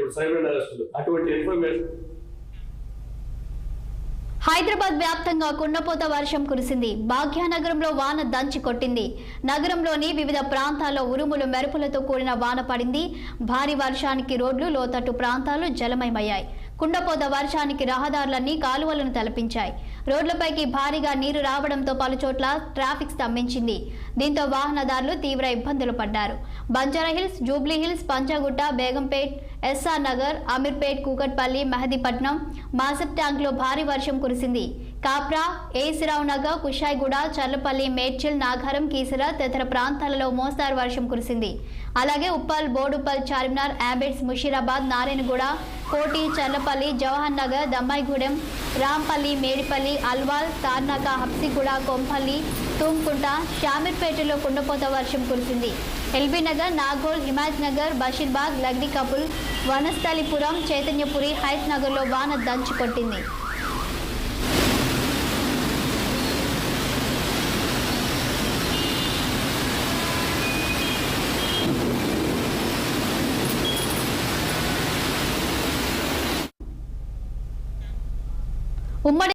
ఇప్పుడు సైబర్ నేరస్తులు. అటువంటి ఇన్ఫర్మేషన్ హైదరాబాద్ వ్యాప్తంగా కుండపోత వర్షం కురిసింది. భాగ్యనగరంలో వాన దంచి కొట్టింది. నగరంలోని వివిధ ప్రాంతాల్లో ఉరుములు మెరుపులతో కూడిన వాన పడింది. భారీ వర్షానికి రోడ్లు, లోతట్టు ప్రాంతాలు జలమయమయ్యాయి. కుండపోత వర్షానికి రహదారులన్నీ కాలువలను తలపించాయి. రోడ్లపైకి భారీగా నీరు రావడంతో పలుచోట్ల ట్రాఫిక్ స్తంభించింది. దీంతో వాహనదారులు తీవ్ర ఇబ్బందులు పడ్డారు. బంజారాహిల్స్, జూబ్లీహిల్స్, పంజాగుట్ట, బేగంపేట్, ఎస్ఆర్ నగర్, అమీర్పేట్, కూకట్పల్లి, మెహదీపట్నం, మాసప్ ట్యాంక్ లో భారీ వర్షం కురిసింది. కాప్రా, ఏసిరావు నగర్, కుషాయిగూడ, చర్లపల్లి, మేడ్చల్, నాగారం, కీసర తదితర ప్రాంతాలలో మోస్తారు వర్షం కురిసింది. అలాగే ఉప్పల్, బోడుప్పల్, చార్మినార్, ఆంబేడ్స్, ముషీరాబాద్, నారాయణగూడ, కోటి, చర్లపల్లి, జవహర్ నగర్, దమ్మాయిగూడెం, రాంపల్లి, మేడిపల్లి, అల్వాల్, తార్నాక, హబ్సిగూడ, కొంపల్లి, తూంకుంట, షామీర్పేటలో కుండపోత వర్షం కురిసింది. ఎల్బీ నగర్, నాగోల్, హిమాయత్ నగర్, బషీర్బాగ్, లగ్డి కపుల్, వనస్థలిపురం, చైతన్యపురి, హైత్ నగర్లో వాన దంచి కొట్టింది. ఉమ్మడి